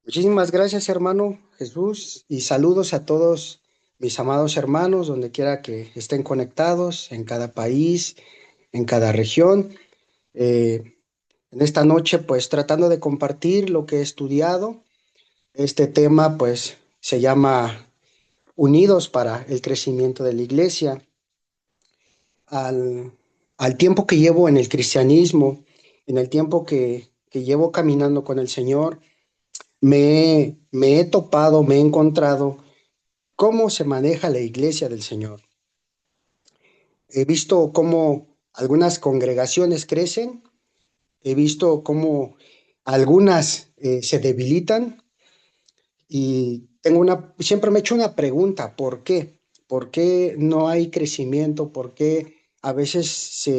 Muchísimas gracias, hermano Jesús, y saludos a todos mis amados hermanos, donde quiera que estén conectados, en cada país, en cada región. Eh, en esta noche, pues tratando de compartir lo que he estudiado. Este tema, pues, se llama Unidos para el crecimiento de la iglesia. Al, al tiempo que llevo en el cristianismo, en el tiempo que llevo caminando con el Señor, me he topado, me he encontrado cómo se maneja la iglesia del Señor. He visto cómo algunas congregaciones crecen, he visto cómo algunas se debilitan y siempre me he hecho una pregunta: ¿por qué? ¿Por qué no hay crecimiento? ¿Por qué a veces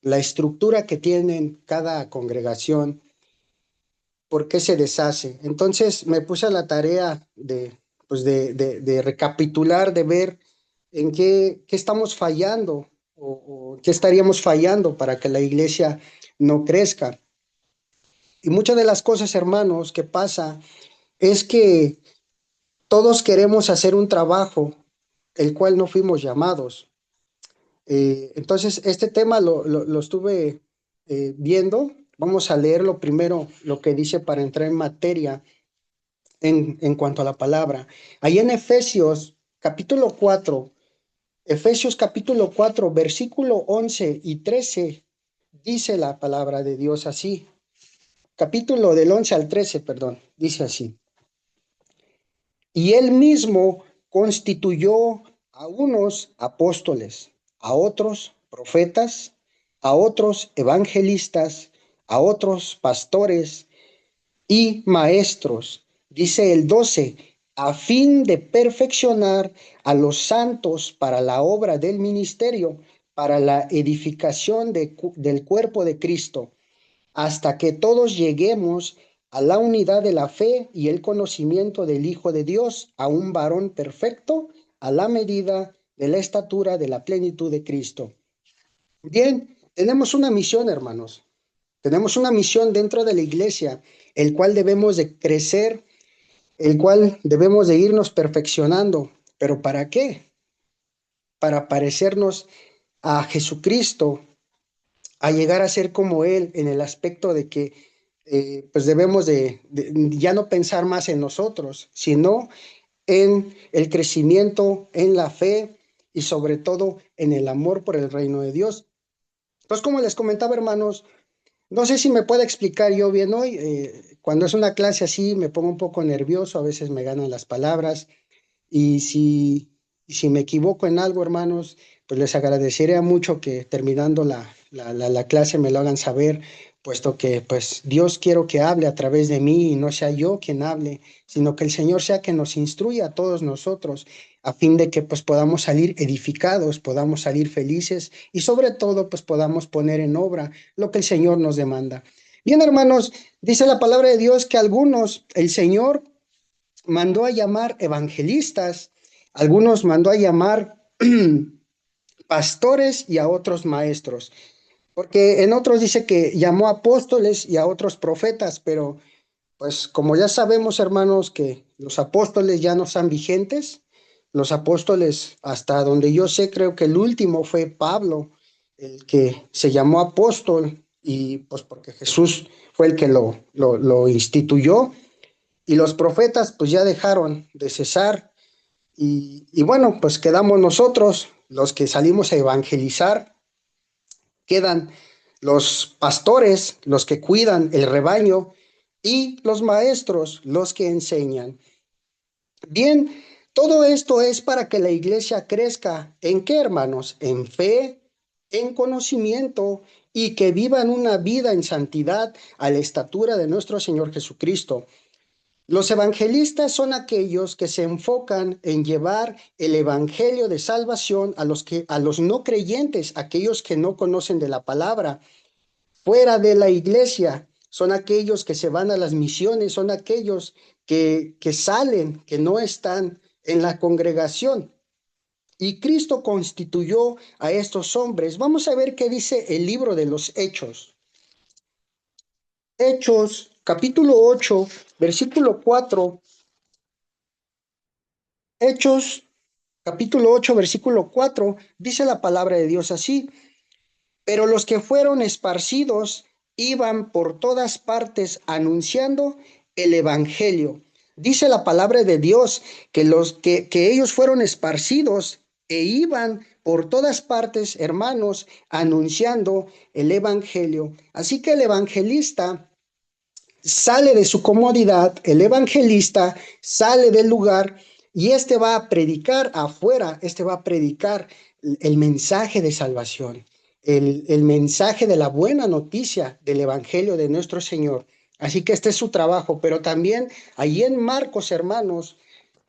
la estructura que tienen cada congregación, por qué se deshace? Entonces me puse a la tarea de recapitular, de ver en qué estamos fallando o qué estaríamos fallando para que la iglesia no crezca. Y muchas de las cosas, hermanos, que pasa es que todos queremos hacer un trabajo el cual no fuimos llamados. Entonces, este tema lo estuve viendo. Vamos a leer lo primero, lo que dice para entrar en materia en cuanto a la palabra. Ahí en Efesios capítulo 4 versículo 11 y 13, dice la palabra de Dios así. Capítulo del 11 al 13, perdón, dice así. Y él mismo constituyó a unos apóstoles, a otros profetas, a otros evangelistas, a otros pastores y maestros, dice el 12, a fin de perfeccionar a los santos para la obra del ministerio, para la edificación del cuerpo de Cristo, hasta que todos lleguemos a la unidad de la fe y el conocimiento del Hijo de Dios, a un varón perfecto, a la medida de la estatura de la plenitud de Cristo. Bien, tenemos una misión, hermanos. Tenemos una misión dentro de la iglesia, el cual debemos de crecer, el cual debemos de irnos perfeccionando. ¿Pero para qué? Para parecernos a Jesucristo, a llegar a ser como Él en el aspecto de que pues debemos de ya no pensar más en nosotros, sino en el crecimiento, en la fe y sobre todo en el amor por el reino de Dios. Entonces, como les comentaba, hermanos, no sé si me puede explicar yo bien hoy. Cuando es una clase así me pongo un poco nervioso, a veces me ganan las palabras y si me equivoco en algo, hermanos, pues les agradecería mucho que terminando la clase me lo hagan saber, puesto que pues Dios quiero que hable a través de mí y no sea yo quien hable, sino que el Señor sea que nos instruya a todos nosotros, a fin de que pues podamos salir edificados, podamos salir felices y sobre todo pues podamos poner en obra lo que el Señor nos demanda. Bien, hermanos, dice la palabra de Dios que algunos el Señor mandó a llamar evangelistas, algunos mandó a llamar pastores y a otros maestros, porque en otros dice que llamó apóstoles y a otros profetas, pero pues como ya sabemos, hermanos, que los apóstoles ya no están vigentes. Los apóstoles, hasta donde yo sé, creo que el último fue Pablo, el que se llamó apóstol, y pues porque Jesús fue el que lo instituyó, y los profetas pues ya dejaron de cesar y bueno, pues quedamos nosotros, los que salimos a evangelizar, quedan los pastores, los que cuidan el rebaño y los maestros, los que enseñan. Bien, todo esto es para que la iglesia crezca. ¿En qué, hermanos? En fe, en conocimiento y que vivan una vida en santidad a la estatura de nuestro Señor Jesucristo. Los evangelistas son aquellos que se enfocan en llevar el evangelio de salvación a los no creyentes, aquellos que no conocen de la palabra, fuera de la iglesia. Son aquellos que se van a las misiones, son aquellos que salen, que no están en la congregación. Y Cristo constituyó a estos hombres. Vamos a ver qué dice el libro de los Hechos. Hechos capítulo 8, versículo 4. Hechos, capítulo 8, versículo 4, dice la palabra de Dios así: pero los que fueron esparcidos iban por todas partes anunciando el evangelio. Dice la palabra de Dios que ellos fueron esparcidos e iban por todas partes, hermanos, anunciando el evangelio. Así que el evangelista sale de su comodidad, el evangelista sale del lugar y este va a predicar afuera, este va a predicar el mensaje de salvación, el mensaje de la buena noticia del evangelio de nuestro Señor. Así que este es su trabajo, pero también allí en Marcos, hermanos,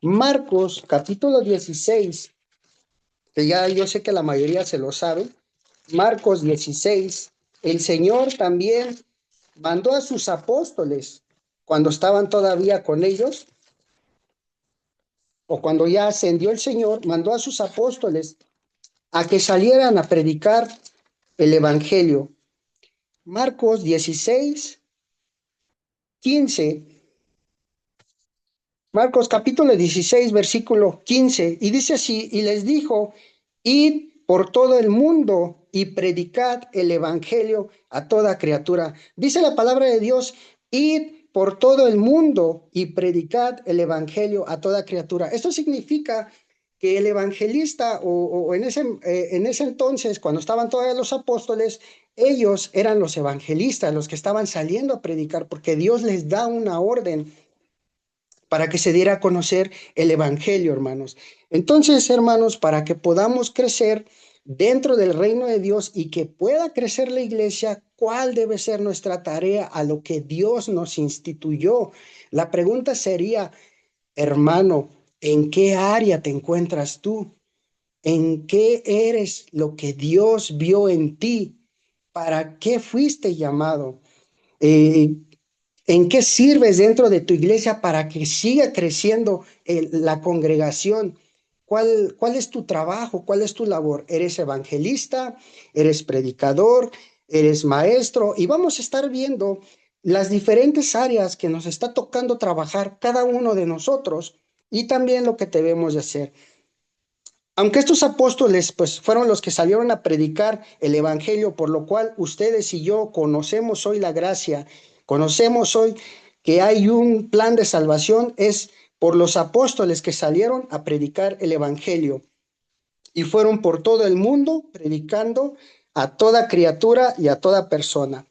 Marcos capítulo 16, que ya yo sé que la mayoría se lo sabe, Marcos 16, el Señor también mandó a sus apóstoles cuando estaban todavía con ellos, o cuando ya ascendió el Señor, mandó a sus apóstoles a que salieran a predicar el Evangelio. Marcos 16, 15. Marcos capítulo 16, versículo 15. Y dice así: y les dijo: id por todo el mundo y predicad el evangelio a toda criatura. Dice la palabra de Dios: id por todo el mundo y predicad el evangelio a toda criatura. Esto significa que el evangelista, o en ese entonces, cuando estaban todavía los apóstoles, ellos eran los evangelistas, los que estaban saliendo a predicar, porque Dios les da una orden para que se diera a conocer el Evangelio, hermanos. Entonces, hermanos, para que podamos crecer dentro del reino de Dios y que pueda crecer la iglesia, ¿cuál debe ser nuestra tarea a lo que Dios nos instituyó? La pregunta sería, hermano, ¿en qué área te encuentras tú? ¿En qué eres lo que Dios vio en ti? ¿Para qué fuiste llamado? Eh, ¿En qué sirves dentro de tu iglesia para que siga creciendo la congregación? ¿Cuál es tu trabajo? ¿Cuál es tu labor? ¿Eres evangelista? ¿Eres predicador? ¿Eres maestro? Y vamos a estar viendo las diferentes áreas que nos está tocando trabajar cada uno de nosotros y también lo que debemos de hacer. Aunque estos apóstoles pues fueron los que salieron a predicar el evangelio, por lo cual ustedes y yo conocemos hoy la gracia, conocemos hoy que hay un plan de salvación, es por los apóstoles que salieron a predicar el evangelio y fueron por todo el mundo predicando a toda criatura y a toda persona.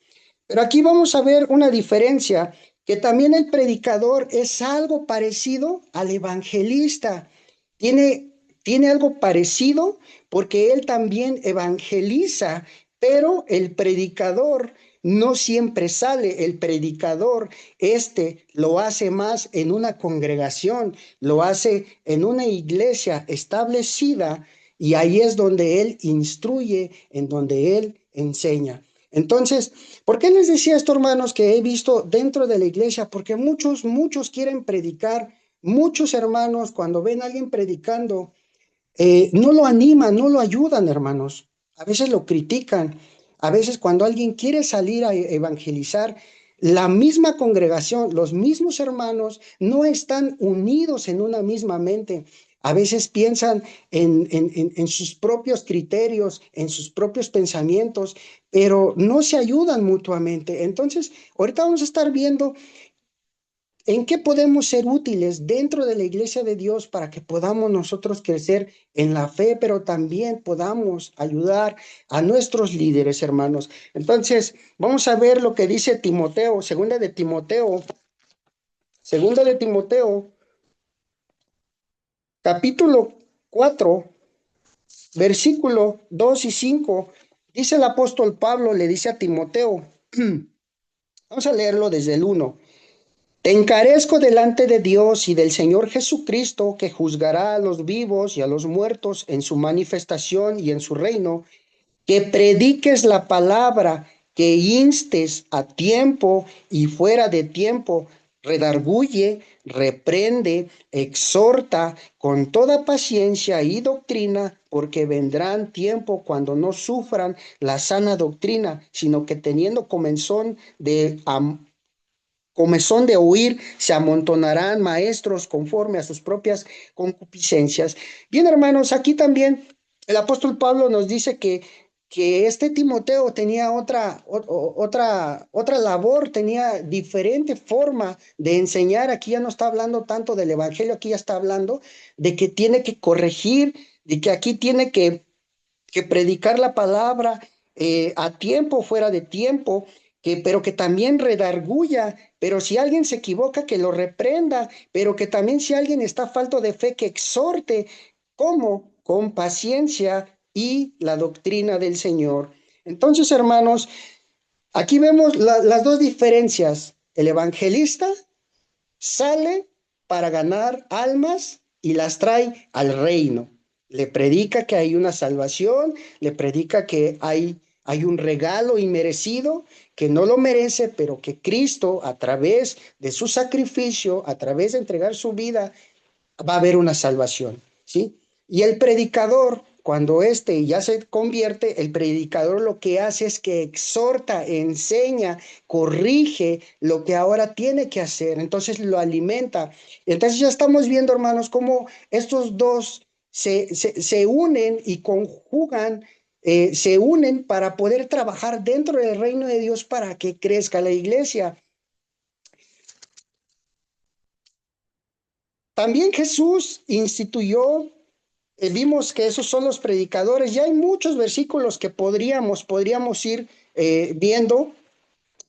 Pero aquí vamos a ver una diferencia, que también el predicador es algo parecido al evangelista. Tiene, tiene algo parecido porque él también evangeliza, pero el predicador no siempre sale. El predicador, lo hace más en una congregación, lo hace en una iglesia establecida y ahí es donde él instruye, en donde él enseña. Entonces, ¿por qué les decía esto, hermanos, que he visto dentro de la iglesia? Porque muchos quieren predicar, muchos hermanos cuando ven a alguien predicando, no lo animan, no lo ayudan, hermanos. A veces lo critican. A veces cuando alguien quiere salir a evangelizar, la misma congregación, los mismos hermanos no están unidos en una misma mente. A veces piensan en sus propios criterios, en sus propios pensamientos, pero no se ayudan mutuamente. Entonces, ahorita vamos a estar viendo ¿en qué podemos ser útiles dentro de la iglesia de Dios para que podamos nosotros crecer en la fe, pero también podamos ayudar a nuestros líderes, hermanos? Entonces, vamos a ver lo que dice Timoteo, segunda de Timoteo, capítulo 4, versículo 2 y 5. Dice el apóstol Pablo, le dice a Timoteo, vamos a leerlo desde el 1. Te encarezco delante de Dios y del Señor Jesucristo, que juzgará a los vivos y a los muertos en su manifestación y en su reino, que prediques la palabra, que instes a tiempo y fuera de tiempo, redarguye, reprende, exhorta con toda paciencia y doctrina, porque vendrán tiempo cuando no sufran la sana doctrina, sino que teniendo comezón de oír, se amontonarán maestros conforme a sus propias concupiscencias. Bien, hermanos, aquí también el apóstol Pablo nos dice que este Timoteo tenía otra labor, tenía diferente forma de enseñar. Aquí ya no está hablando tanto del evangelio, aquí ya está hablando de que tiene que corregir, de que aquí tiene que predicar la palabra a tiempo, fuera de tiempo, pero que también redarguya, pero si alguien se equivoca, que lo reprenda, pero que también si alguien está falto de fe, que exhorte, ¿cómo? Con paciencia y la doctrina del Señor. Entonces, hermanos, aquí vemos las dos diferencias. El evangelista sale para ganar almas y las trae al reino. Le predica que hay una salvación, le predica que hay un regalo inmerecido, que no lo merece, pero que Cristo, a través de su sacrificio, a través de entregar su vida, va a haber una salvación, ¿sí? Y el predicador, cuando éste ya se convierte, el predicador lo que hace es que exhorta, enseña, corrige lo que ahora tiene que hacer, entonces lo alimenta. Entonces ya estamos viendo, hermanos, cómo estos dos se unen y conjugan, se unen para poder trabajar dentro del reino de Dios para que crezca la iglesia. También Jesús instituyó. Vimos que esos son los predicadores. Ya hay muchos versículos que podríamos ir viendo,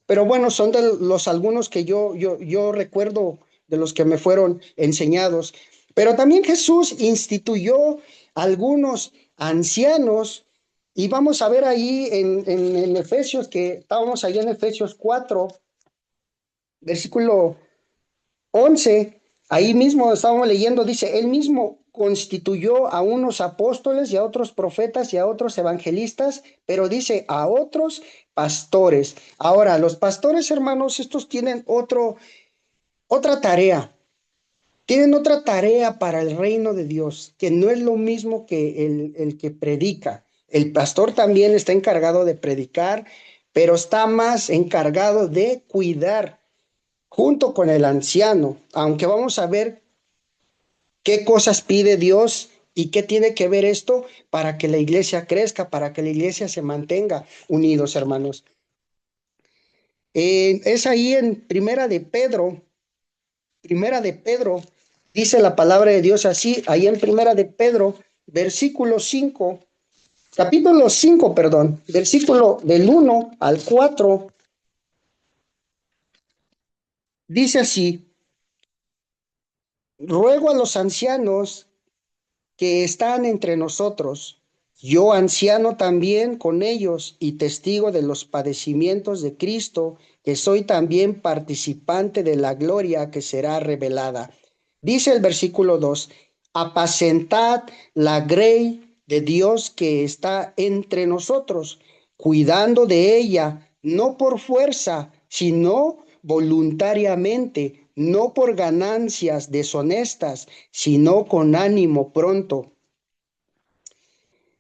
pero bueno, son de los algunos que yo recuerdo de los que me fueron enseñados. Pero también Jesús instituyó algunos ancianos, y vamos a ver ahí en Efesios, que estábamos allá en Efesios 4, versículo 11, ahí mismo estábamos leyendo, dice, él mismo constituyó a unos apóstoles y a otros profetas y a otros evangelistas, pero dice a otros pastores. Ahora, los pastores, hermanos, estos tienen otra tarea. Tienen otra tarea para el reino de Dios, que no es lo mismo que el que predica. El pastor también está encargado de predicar, pero está más encargado de cuidar junto con el anciano, aunque vamos a ver qué cosas pide Dios y qué tiene que ver esto para que la iglesia crezca, para que la iglesia se mantenga unidos, hermanos. Es ahí en Primera de Pedro, dice la palabra de Dios así, ahí en Primera de Pedro, versículo 5, capítulo 5, perdón, versículo del 1 al 4, dice así, ruego a los ancianos que están entre nosotros, yo anciano también con ellos y testigo de los padecimientos de Cristo, que soy también participante de la gloria que será revelada. Dice el versículo 2, apacentad la grey de Dios que está entre nosotros, cuidando de ella, no por fuerza, sino voluntariamente, no por ganancias deshonestas, sino con ánimo pronto,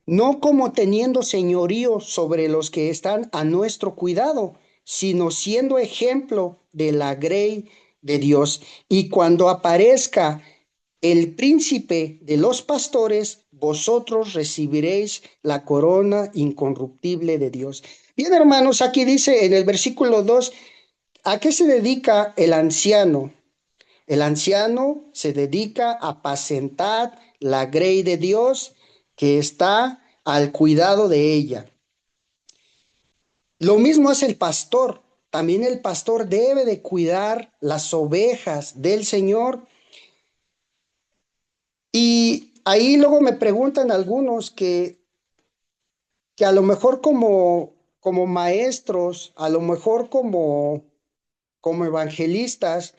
no como teniendo señorío sobre los que están a nuestro cuidado, sino siendo ejemplo de la grey de Dios. Y cuando aparezca el príncipe de los pastores, vosotros recibiréis la corona incorruptible de Dios. Bien, hermanos, aquí dice en el versículo 2, ¿a qué se dedica el anciano? El anciano se dedica a apacentar la grey de Dios que está al cuidado de ella. Lo mismo hace el pastor. También el pastor debe de cuidar las ovejas del Señor. Y ahí luego me preguntan algunos que a lo mejor como maestros, a lo mejor como evangelistas,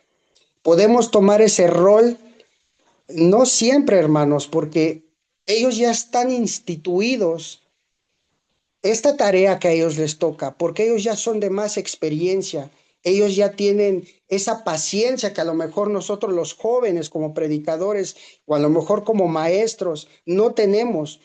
podemos tomar ese rol. No siempre, hermanos, porque ellos ya están instituidos esta tarea que a ellos les toca, porque ellos ya son de más experiencia, ellos ya tienen esa paciencia que a lo mejor nosotros los jóvenes como predicadores o a lo mejor como maestros no tenemos.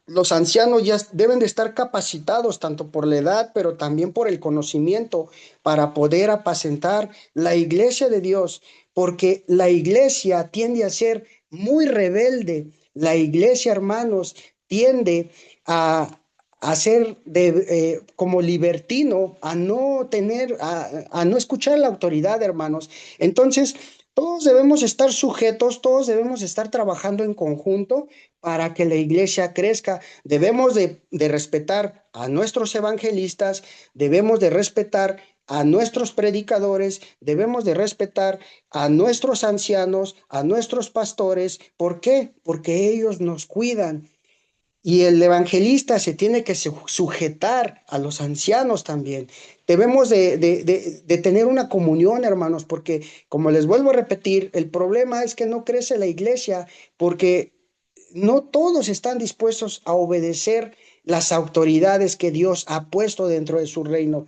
Los ancianos ya deben de estar capacitados tanto por la edad, pero también por el conocimiento para poder apacentar la iglesia de Dios, porque la iglesia tiende a ser muy rebelde. La iglesia, hermanos, tiende a, a ser como libertino, a no tener, a no escuchar la autoridad, hermanos. Entonces, todos debemos estar sujetos, todos debemos estar trabajando en conjunto para que la iglesia crezca. Debemos de respetar a nuestros evangelistas, debemos de respetar a nuestros predicadores, debemos de respetar a nuestros ancianos, a nuestros pastores. ¿Por qué? Porque ellos nos cuidan. Y el evangelista se tiene que sujetar a los ancianos también. Debemos de tener una comunión, hermanos, porque como les vuelvo a repetir, el problema es que no crece la iglesia porque no todos están dispuestos a obedecer las autoridades que Dios ha puesto dentro de su reino.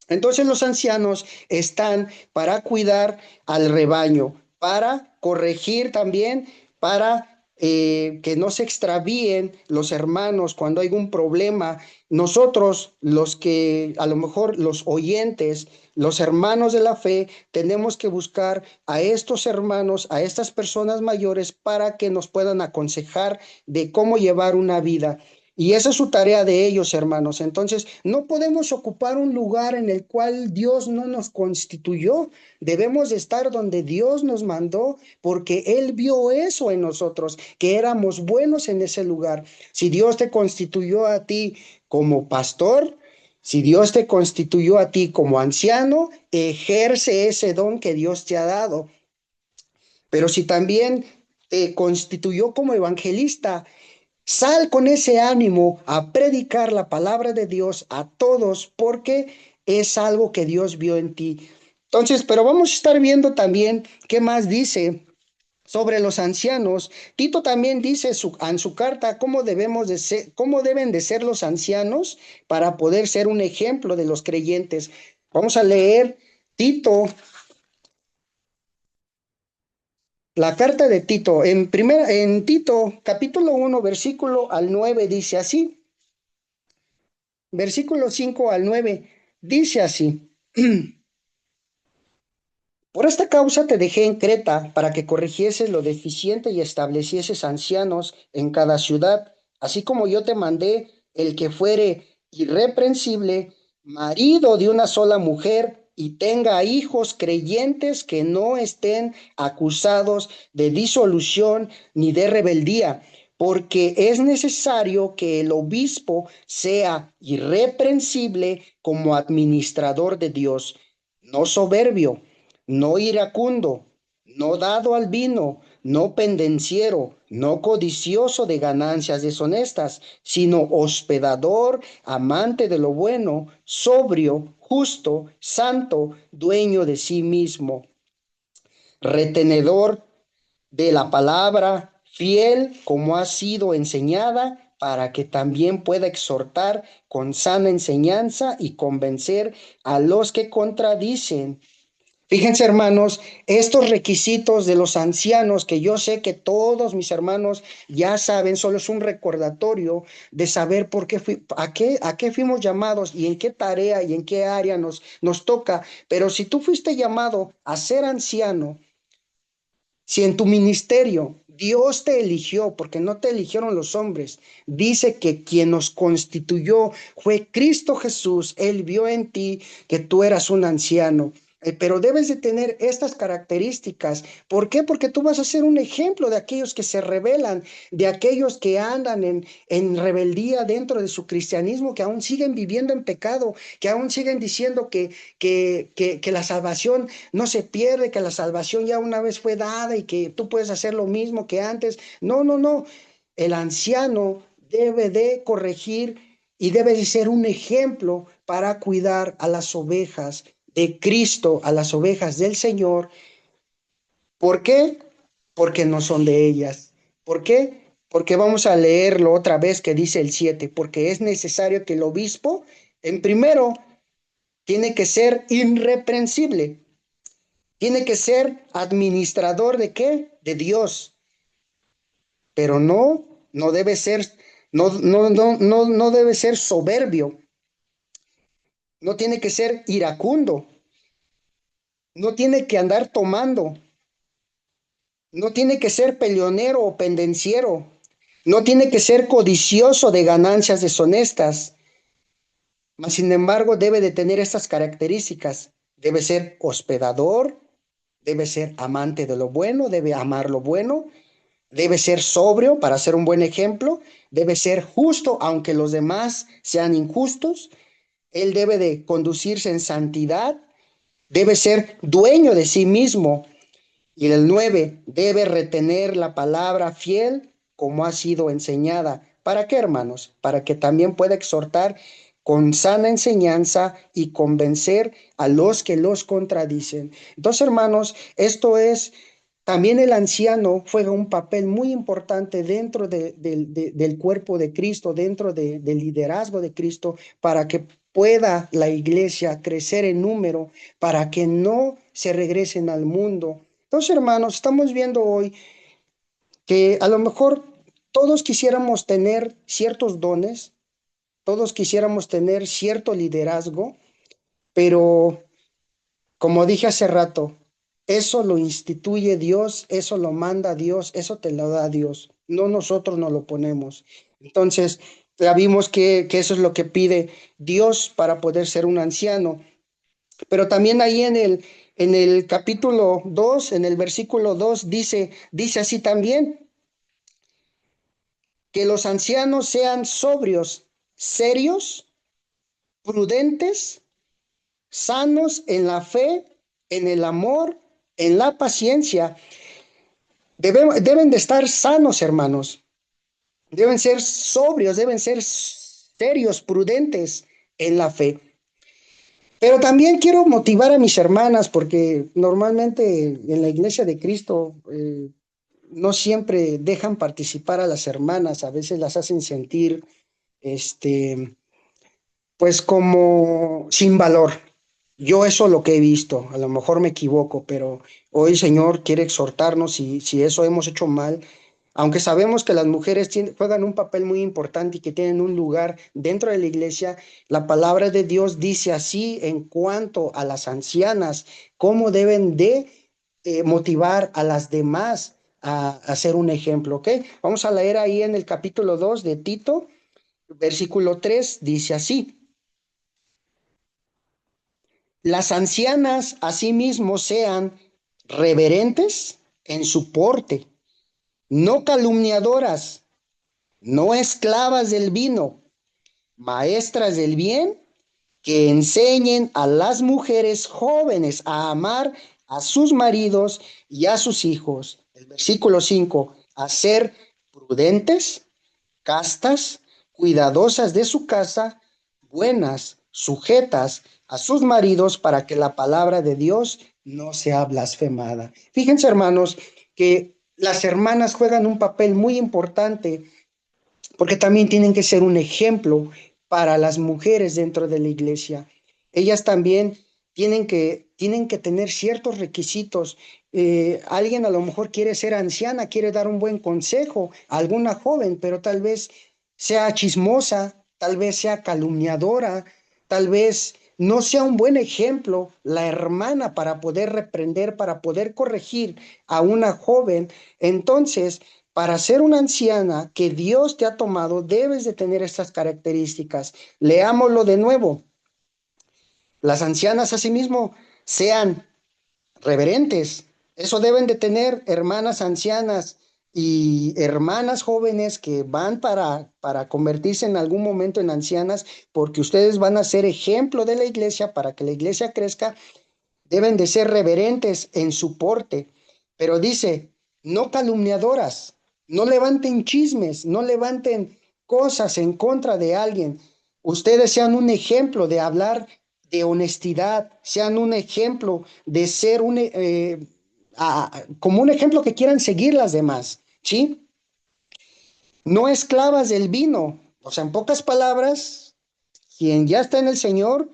Entonces los ancianos están para cuidar al rebaño, para corregir también, para que no se extravíen los hermanos cuando hay un problema. Nosotros, los que a lo mejor los oyentes, los hermanos de la fe, tenemos que buscar a estos hermanos, a estas personas mayores para que nos puedan aconsejar de cómo llevar una vida. Y esa es su tarea de ellos, hermanos. Entonces, no podemos ocupar un lugar en el cual Dios no nos constituyó. Debemos de estar donde Dios nos mandó, porque Él vio eso en nosotros, que éramos buenos en ese lugar. Si Dios te constituyó a ti como pastor, si Dios te constituyó a ti como anciano, ejerce ese don que Dios te ha dado. Pero si también te constituyó como evangelista, sal con ese ánimo a predicar la palabra de Dios a todos porque es algo que Dios vio en ti. Entonces, pero vamos a estar viendo también qué más dice sobre los ancianos. Tito también dice en su carta cómo debemos de ser, cómo deben de ser los ancianos para poder ser un ejemplo de los creyentes. Vamos a leer Tito, la carta de Tito. En Tito, capítulo 1 versículo al 9 dice así. Versículo 5 al 9 dice así: Por esta causa te dejé en Creta para que corrigieses lo deficiente y establecieses ancianos en cada ciudad, así como yo te mandé el que fuere irreprensible, marido de una sola mujer y tenga hijos creyentes que no estén acusados de disolución ni de rebeldía, porque es necesario que el obispo sea irreprensible como administrador de Dios, no soberbio, no iracundo, no dado al vino, no pendenciero, no codicioso de ganancias deshonestas, sino hospedador, amante de lo bueno, sobrio, justo, santo, dueño de sí mismo, retenedor de la palabra, fiel como ha sido enseñada, para que también pueda exhortar con sana enseñanza y convencer a los que contradicen. Fíjense, hermanos, estos requisitos de los ancianos, que yo sé que todos mis hermanos ya saben, solo es un recordatorio de saber por qué a qué fuimos llamados y en qué tarea y en qué área nos toca. Pero si tú fuiste llamado a ser anciano, si en tu ministerio Dios te eligió, porque no te eligieron los hombres, dice que quien nos constituyó fue Cristo Jesús. Él vio en ti que tú eras un anciano. Pero debes de tener estas características. ¿Por qué? Porque tú vas a ser un ejemplo de aquellos que se rebelan, de aquellos que andan en rebeldía dentro de su cristianismo, que aún siguen viviendo en pecado, que aún siguen diciendo que la salvación no se pierde, que la salvación ya una vez fue dada y que tú puedes hacer lo mismo que antes. No, no, no. El anciano debe de corregir y debe de ser un ejemplo para cuidar a las ovejas de Cristo, a las ovejas del Señor. ¿Por qué? Porque no son de ellas. ¿Por qué? Porque vamos a leerlo otra vez que dice el 7, porque es necesario que el obispo, en primero, tiene que ser irreprensible. Tiene que ser administrador de qué? De Dios. Pero no debe ser No debe ser soberbio, no tiene que ser iracundo, no tiene que andar tomando, no tiene que ser peleonero o pendenciero, no tiene que ser codicioso de ganancias deshonestas, mas sin embargo debe de tener estas características. Debe ser hospedador, debe ser amante de lo bueno, debe amar lo bueno, debe ser sobrio para ser un buen ejemplo, debe ser justo aunque los demás sean injustos, él debe de conducirse en santidad, debe ser dueño de sí mismo. Y el 9 debe retener la palabra fiel como ha sido enseñada. ¿Para qué, hermanos? Para que también pueda exhortar con sana enseñanza y convencer a los que los contradicen. Entonces, hermanos, esto es, también el anciano juega un papel muy importante dentro del cuerpo de Cristo, dentro del liderazgo de Cristo, para que pueda la iglesia crecer en número, para que no se regresen al mundo. Entonces, hermanos, estamos viendo hoy que a lo mejor todos quisiéramos tener ciertos dones, todos quisiéramos tener cierto liderazgo, pero como dije hace rato, eso lo instituye Dios, eso lo manda Dios, eso te lo da Dios, no nosotros nos lo ponemos. Entonces, ya vimos que eso es lo que pide Dios para poder ser un anciano. Pero también ahí en el capítulo 2 en el versículo 2 dice así también, que los ancianos sean sobrios, serios, prudentes, sanos en la fe, en el amor, en la paciencia. Deben de estar sanos, hermanos. Deben ser sobrios, deben ser serios, prudentes en la fe. Pero también quiero motivar a mis hermanas porque normalmente en la iglesia de Cristo no siempre dejan participar a las hermanas, a veces las hacen sentir, este, pues como sin valor. Yo eso es lo que he visto, a lo mejor me equivoco, pero hoy el Señor quiere exhortarnos si eso hemos hecho mal, aunque sabemos que las mujeres juegan un papel muy importante y que tienen un lugar dentro de la iglesia, la palabra de Dios dice así en cuanto a las ancianas, cómo deben de motivar a las demás a ser un ejemplo, ¿ok? Vamos a leer ahí en el capítulo 2 de Tito, versículo 3 dice así. Las ancianas asimismo sean reverentes en su porte, no calumniadoras, no esclavas del vino, maestras del bien, que enseñen a las mujeres jóvenes a amar a sus maridos y a sus hijos. El versículo 5, a ser prudentes, castas, cuidadosas de su casa, buenas, sujetas a sus maridos para que la palabra de Dios no sea blasfemada. Fíjense, hermanos, que las hermanas juegan un papel muy importante porque también tienen que ser un ejemplo para las mujeres dentro de la iglesia. Ellas también tienen que tener ciertos requisitos. Alguien a lo mejor quiere ser anciana, quiere dar un buen consejo a alguna joven, pero tal vez sea chismosa, tal vez sea calumniadora, tal vez no sea un buen ejemplo la hermana para poder reprender, para poder corregir a una joven. Entonces, para ser una anciana que Dios te ha tomado, debes de tener estas características. Leámoslo de nuevo. Las ancianas asimismo sean reverentes. Eso deben de tener hermanas ancianas y hermanas jóvenes que van para convertirse en algún momento en ancianas, porque ustedes van a ser ejemplo de la iglesia para que la iglesia crezca. Deben de ser reverentes en su porte, pero dice, no calumniadoras, no levanten chismes, no levanten cosas en contra de alguien. Ustedes sean un ejemplo de hablar de honestidad, sean un ejemplo de ser como un ejemplo que quieran seguir las demás, ¿sí? No esclavas del vino, o sea, en pocas palabras, quien ya está en el Señor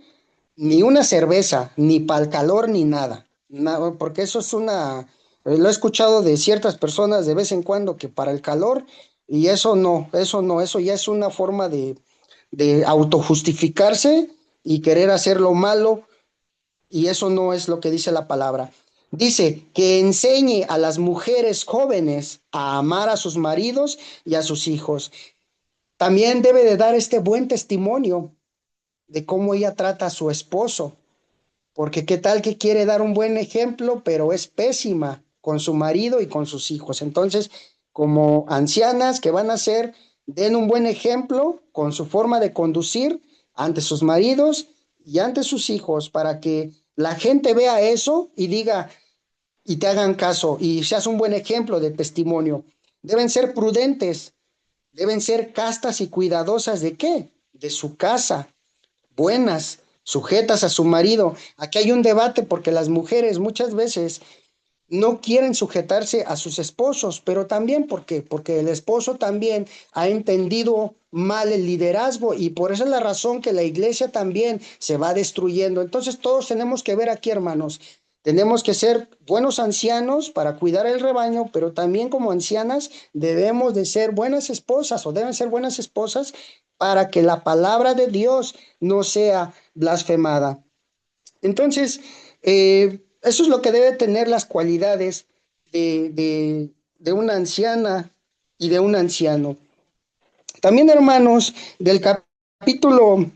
ni una cerveza, ni para el calor, ni nada. Porque eso es lo he escuchado de ciertas personas de vez en cuando que para el calor, Y eso ya es una forma de autojustificarse y querer hacer lo malo, y eso no es lo que dice la palabra. Dice que enseñe a las mujeres jóvenes a amar a sus maridos y a sus hijos. También debe de dar este buen testimonio de cómo ella trata a su esposo, porque qué tal que quiere dar un buen ejemplo, pero es pésima con su marido y con sus hijos. Entonces, como ancianas que van a ser, den un buen ejemplo con su forma de conducir ante sus maridos y ante sus hijos, para que la gente vea eso y diga y te hagan caso y seas un buen ejemplo de testimonio. Deben ser prudentes, deben ser castas y cuidadosas de qué? De su casa, buenas, sujetas a su marido. Aquí hay un debate porque las mujeres muchas veces no quieren sujetarse a sus esposos, pero también ¿por qué? Porque el esposo también ha entendido mal el liderazgo y por esa es la razón que la iglesia también se va destruyendo. Entonces todos tenemos que ver aquí, hermanos, tenemos que ser buenos ancianos para cuidar el rebaño, pero también como ancianas debemos de ser buenas esposas o deben ser buenas esposas para que la palabra de Dios no sea blasfemada. Entonces, eso es lo que debe tener las cualidades de una anciana y de un anciano. También, hermanos, del capítulo,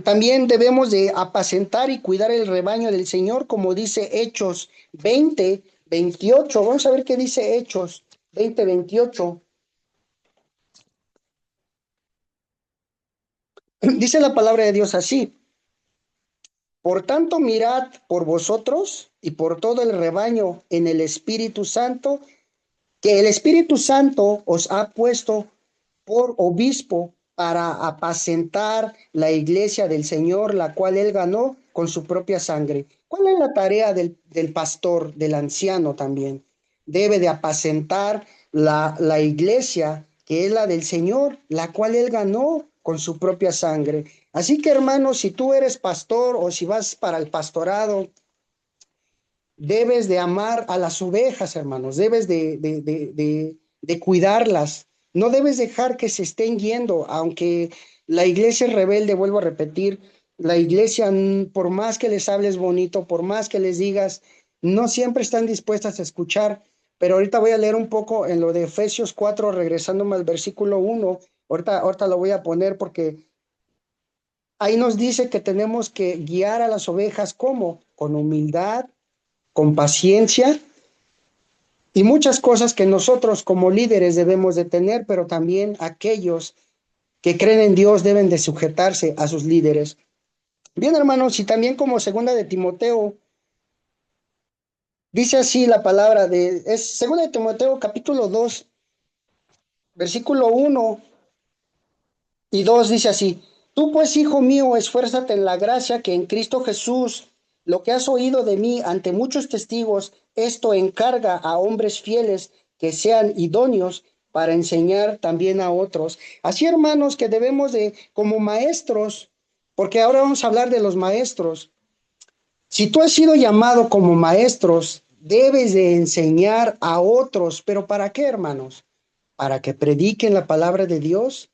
también debemos de apacentar y cuidar el rebaño del Señor, como dice Hechos 20:28. Vamos a ver qué dice Hechos 20:28. Dice la palabra de Dios así: por tanto, mirad por vosotros y por todo el rebaño en el Espíritu Santo, que el Espíritu Santo os ha puesto por obispo para apacentar la iglesia del Señor, la cual él ganó con su propia sangre. ¿Cuál es la tarea del pastor, del anciano también? Debe de apacentar la iglesia que es la del Señor, la cual él ganó con su propia sangre. Así que, hermanos, si tú eres pastor o si vas para el pastorado, debes de amar a las ovejas, hermanos, debes de cuidarlas, no debes dejar que se estén yendo, aunque la iglesia es rebelde, vuelvo a repetir, la iglesia, por más que les hables bonito, por más que les digas, no siempre están dispuestas a escuchar, pero ahorita voy a leer un poco en lo de Efesios 4, regresándome al versículo 1, ahorita lo voy a poner porque ahí nos dice que tenemos que guiar a las ovejas, ¿cómo? Con humildad, con paciencia y muchas cosas que nosotros como líderes debemos de tener, pero también aquellos que creen en Dios deben de sujetarse a sus líderes. Bien, hermanos, y también como segunda de Timoteo, dice así la palabra es segunda de Timoteo capítulo 2 versículo 1 y 2 dice así: tú pues, hijo mío, esfuérzate en la gracia que en Cristo Jesús, lo que has oído de mí ante muchos testigos, esto encarga a hombres fieles que sean idóneos para enseñar también a otros. Así, hermanos, que debemos de, como maestros, porque ahora vamos a hablar de los maestros. Si tú has sido llamado como maestros, debes de enseñar a otros, pero ¿para qué, hermanos? Para que prediquen la palabra de Dios,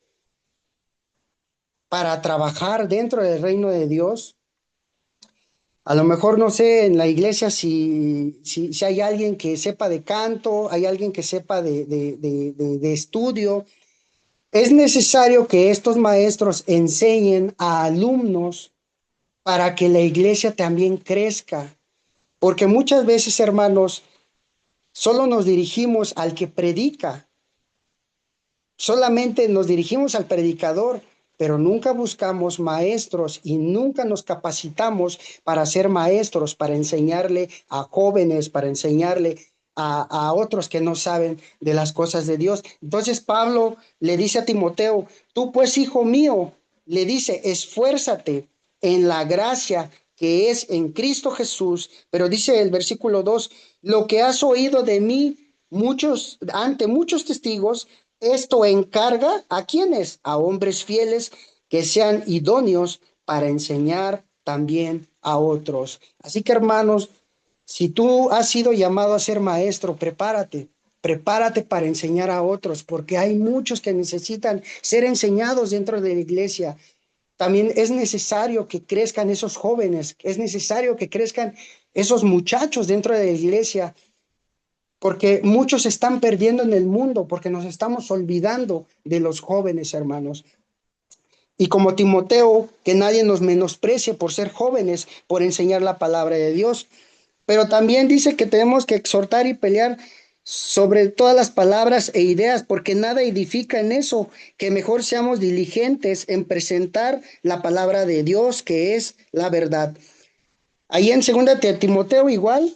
para trabajar dentro del reino de Dios. A lo mejor no sé en la iglesia si hay alguien que sepa de canto, hay alguien que sepa de estudio. Es necesario que estos maestros enseñen a alumnos para que la iglesia también crezca. Porque muchas veces, hermanos, solo nos dirigimos al que predica, solamente nos dirigimos al predicador, pero nunca buscamos maestros y nunca nos capacitamos para ser maestros, para enseñarle a jóvenes, para enseñarle a otros que no saben de las cosas de Dios. Entonces Pablo le dice a Timoteo: tú pues, hijo mío, le dice, esfuérzate en la gracia que es en Cristo Jesús, pero dice el versículo 2: lo que has oído de mí ante muchos testigos, esto encarga a quienes, a hombres fieles que sean idóneos para enseñar también a otros. Así que, hermanos, si tú has sido llamado a ser maestro, prepárate, prepárate para enseñar a otros, porque hay muchos que necesitan ser enseñados dentro de la iglesia. También es necesario que crezcan esos jóvenes, es necesario que crezcan esos muchachos dentro de la iglesia, porque muchos se están perdiendo en el mundo, porque nos estamos olvidando de los jóvenes, hermanos. Y como Timoteo, que nadie nos menosprecie por ser jóvenes, por enseñar la palabra de Dios. Pero también dice que tenemos que exhortar y pelear sobre todas las palabras e ideas, porque nada edifica en eso, que mejor seamos diligentes en presentar la palabra de Dios, que es la verdad. Ahí en 2 Timoteo igual,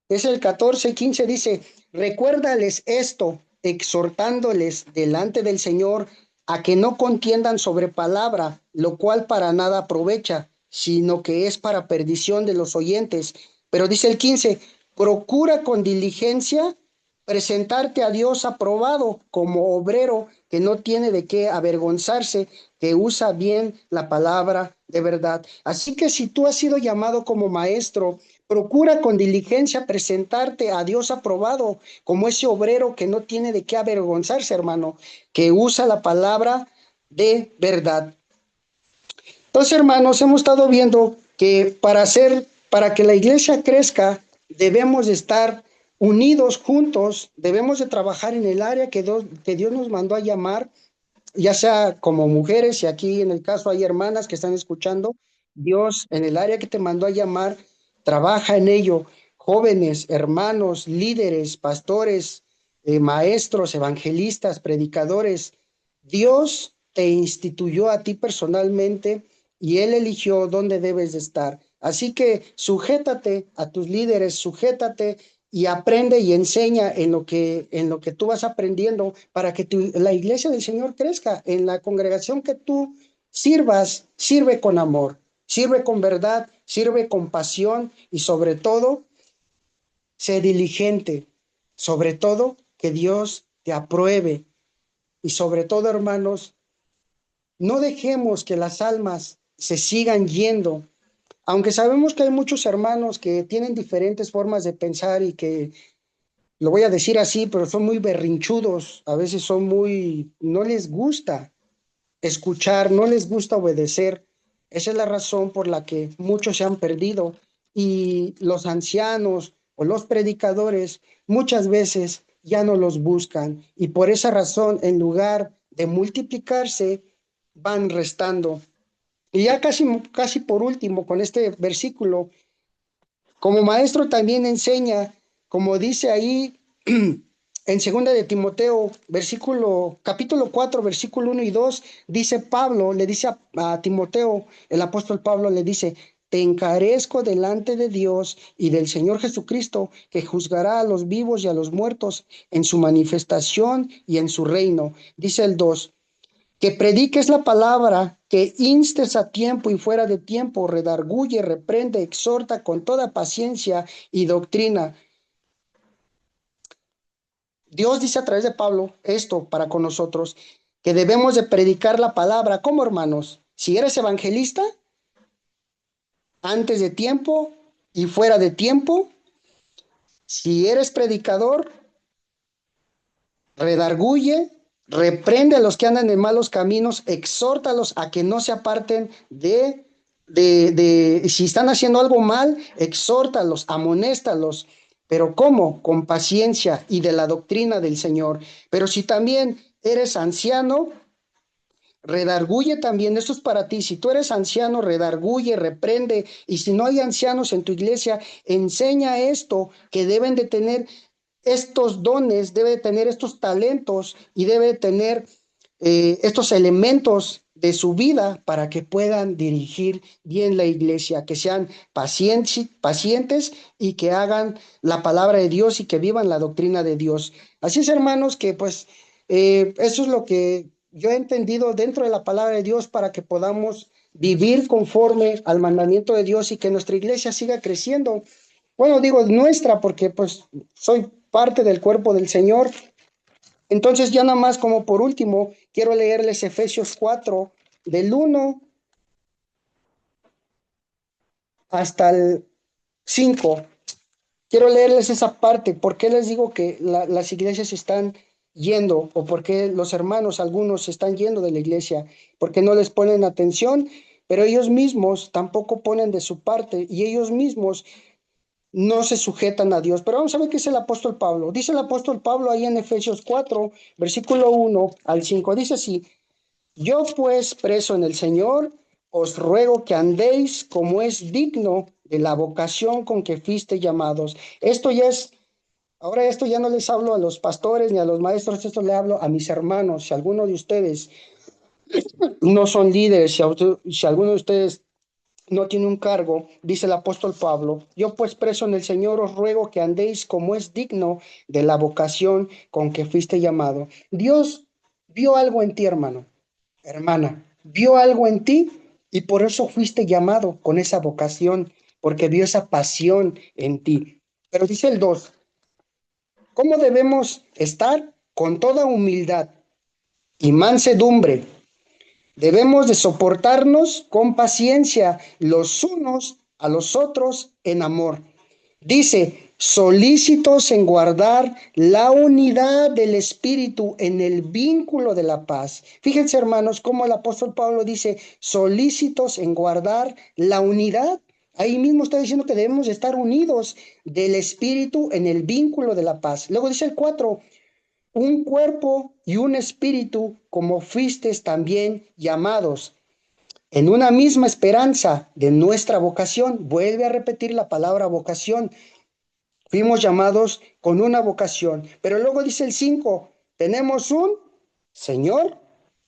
es el 14:15, dice, recuérdales esto, exhortándoles delante del Señor a que no contiendan sobre palabra, lo cual para nada aprovecha, sino que es para perdición de los oyentes. Pero dice el 15, procura con diligencia presentarte a Dios aprobado como obrero que no tiene de qué avergonzarse, que usa bien la palabra de verdad. Así que si tú has sido llamado como maestro, procura con diligencia presentarte a Dios aprobado como ese obrero que no tiene de qué avergonzarse, hermano, que usa la palabra de verdad. Entonces, hermanos, hemos estado viendo que para que la iglesia crezca, debemos de estar unidos juntos, debemos de trabajar en el área que Dios nos mandó a llamar, ya sea como mujeres, y aquí en el caso hay hermanas que están escuchando, Dios en el área que te mandó a llamar, trabaja en ello. Jóvenes, hermanos, líderes, pastores, maestros, evangelistas, predicadores, Dios te instituyó a ti personalmente y Él eligió dónde debes de estar. Así que sujétate a tus líderes, sujétate y aprende y enseña en lo que tú vas aprendiendo para que la iglesia del Señor crezca. En la congregación que tú sirvas, sirve con amor, sirve con verdad, sirve con pasión y sobre todo, sé diligente. Sobre todo, que Dios te apruebe. Y sobre todo, hermanos, no dejemos que las almas se sigan yendo. Aunque sabemos que hay muchos hermanos que tienen diferentes formas de pensar y que lo voy a decir así, pero son muy berrinchudos, a veces son muy, no les gusta escuchar, no les gusta obedecer. Esa es la razón por la que muchos se han perdido y los ancianos o los predicadores muchas veces ya no los buscan y por esa razón, en lugar de multiplicarse, van restando. Y ya casi por último, con este versículo, como maestro también enseña, como dice ahí en 2 Timoteo, capítulo 4, versículo 1 y 2, dice Pablo, le dice a Timoteo, el apóstol Pablo le dice, te encarezco delante de Dios y del Señor Jesucristo, que juzgará a los vivos y a los muertos en su manifestación y en su reino. Dice el 2, que prediques la palabra, que instes a tiempo y fuera de tiempo, redarguye, reprende, exhorta con toda paciencia y doctrina. Dios dice a través de Pablo esto para con nosotros, que debemos de predicar la palabra. ¿Cómo, hermanos? Si eres evangelista, antes de tiempo y fuera de tiempo. Si eres predicador, redarguye, reprende a los que andan en malos caminos, exhórtalos a que no se aparten si están haciendo algo mal, exhórtalos, amonéstalos. Pero ¿cómo? Con paciencia y de la doctrina del Señor. Pero si también eres anciano, redarguye también, esto es para ti, si tú eres anciano, redarguye, reprende, y si no hay ancianos en tu iglesia, enseña esto, que deben de tener estos dones, debe de tener estos talentos y debe de tener estos elementos de su vida para que puedan dirigir bien la iglesia, que sean pacientes y que hagan la palabra de Dios y que vivan la doctrina de Dios. Así es, hermanos, que pues eso es lo que yo he entendido dentro de la palabra de Dios para que podamos vivir conforme al mandamiento de Dios y que nuestra iglesia siga creciendo. Bueno, digo nuestra porque pues soy parte del cuerpo del Señor. Entonces, ya nada más como por último, quiero leerles Efesios 4, del 1 hasta el 5. Quiero leerles esa parte. ¿Por qué les digo que las iglesias están yendo o por qué los hermanos, algunos, se están yendo de la iglesia? Porque no les ponen atención, pero ellos mismos tampoco ponen de su parte y ellos mismos no se sujetan a Dios. Pero vamos a ver qué es el apóstol Pablo. Dice el apóstol Pablo ahí en Efesios 4, versículo 1 al 5. Dice así: yo pues, preso en el Señor, os ruego que andéis como es digno de la vocación con que fuiste llamados. Ahora esto ya no les hablo a los pastores ni a los maestros, esto le hablo a mis hermanos. Si alguno de ustedes no son líderes, si alguno de ustedes no tiene un cargo, dice el apóstol Pablo: yo pues, preso en el Señor, os ruego que andéis como es digno de la vocación con que fuiste llamado. Dios vio algo en ti, hermano, hermana, vio algo en ti y por eso fuiste llamado con esa vocación, porque vio esa pasión en ti. Pero dice el 2: ¿cómo debemos estar? Con toda humildad y mansedumbre. Debemos de soportarnos con paciencia los unos a los otros en amor. Dice: solícitos en guardar la unidad del espíritu en el vínculo de la paz. Fíjense, hermanos, cómo el apóstol Pablo dice: solícitos en guardar la unidad. Ahí mismo está diciendo que debemos estar unidos del espíritu en el vínculo de la paz. Luego dice el 4: un cuerpo y un espíritu, como fuisteis también llamados en una misma esperanza de nuestra vocación. Vuelve a repetir la palabra vocación. Fuimos llamados con una vocación. Pero luego dice el 5: tenemos un Señor,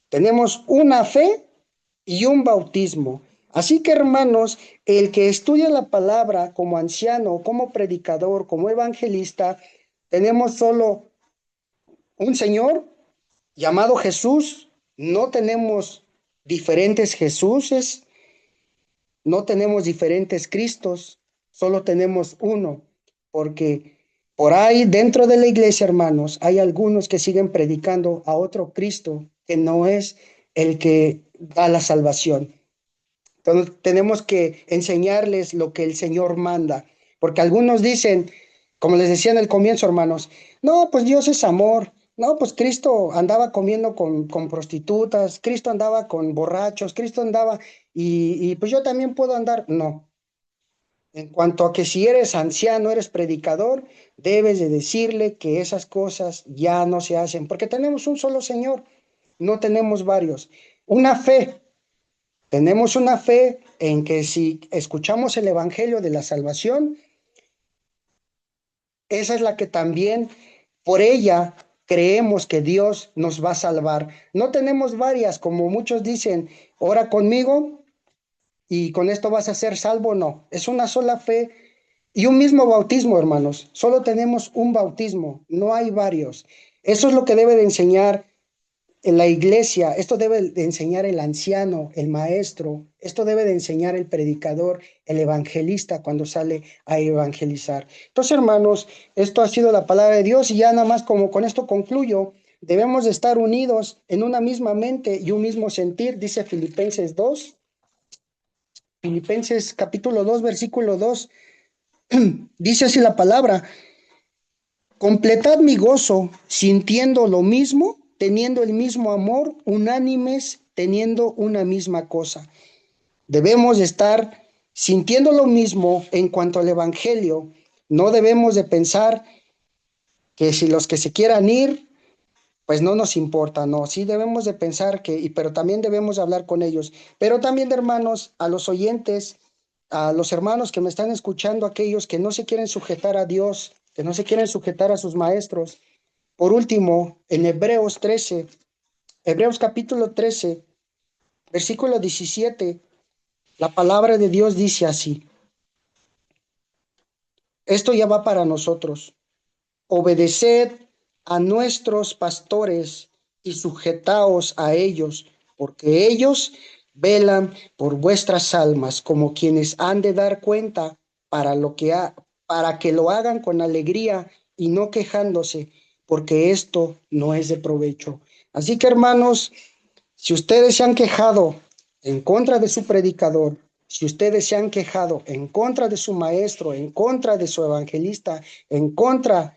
tenemos una fe y un bautismo. Así que, hermanos, el que estudia la palabra como anciano, como predicador, como evangelista, tenemos solo un Señor llamado Jesús. No tenemos diferentes Jesuses, no tenemos diferentes Cristos, solo tenemos uno, porque por ahí dentro de la iglesia, hermanos, hay algunos que siguen predicando a otro Cristo que no es el que da la salvación. Entonces tenemos que enseñarles lo que el Señor manda, porque algunos dicen, como les decía en el comienzo, hermanos: no, pues Dios es amor. No, pues Cristo andaba comiendo con prostitutas, Cristo andaba con borrachos, Cristo andaba, y pues yo también puedo andar. No, en cuanto a que si eres anciano, eres predicador, debes de decirle que esas cosas ya no se hacen, porque tenemos un solo Señor, no tenemos varios. Una fe, tenemos una fe en que si escuchamos el Evangelio de la salvación, esa es la que también, por ella, creemos que Dios nos va a salvar. No tenemos varias, como muchos dicen: ora conmigo y con esto vas a ser salvo. No, es una sola fe y un mismo bautismo, hermanos. Solo tenemos un bautismo, no hay varios. Eso es lo que debe de enseñar en la iglesia. Esto debe de enseñar el anciano, el maestro. Esto debe de enseñar el predicador, el evangelista cuando sale a evangelizar. Entonces, hermanos, esto ha sido la palabra de Dios y ya nada más como con esto concluyo. Debemos de estar unidos en una misma mente y un mismo sentir, dice Filipenses 2. Filipenses capítulo 2, versículo 2. Dice así la palabra: completad mi gozo sintiendo lo mismo, teniendo el mismo amor, unánimes, teniendo una misma cosa. Debemos de estar sintiendo lo mismo en cuanto al Evangelio. No debemos de pensar que si los que se quieran ir, pues no nos importa. No, sí debemos de pensar pero también debemos de hablar con ellos. Pero también, hermanos, a los oyentes, a los hermanos que me están escuchando, aquellos que no se quieren sujetar a Dios, que no se quieren sujetar a sus maestros. Por último, en Hebreos 13, Hebreos capítulo 13, versículo 17, la palabra de Dios dice así: esto ya va para nosotros. Obedeced a nuestros pastores y sujetaos a ellos, porque ellos velan por vuestras almas como quienes han de dar cuenta para que lo hagan con alegría y no quejándose, porque esto no es de provecho. Así que, hermanos, si ustedes se han quejado en contra de su predicador, Si ustedes se han quejado en contra de su maestro, en contra de su evangelista, en contra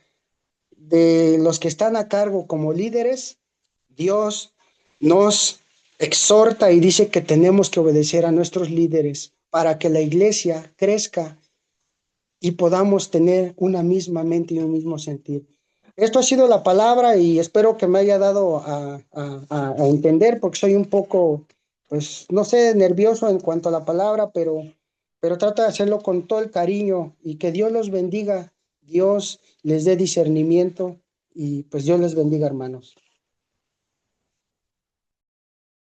de los que están a cargo como líderes, Dios nos exhorta y dice que tenemos que obedecer a nuestros líderes para que la iglesia crezca y podamos tener una misma mente y un mismo sentir. Esto ha sido la palabra y espero que me haya dado a entender porque soy un poco, pues, no sé, nervioso en cuanto a la palabra, pero trata de hacerlo con todo el cariño y que Dios los bendiga, Dios les dé discernimiento y pues Dios les bendiga, hermanos.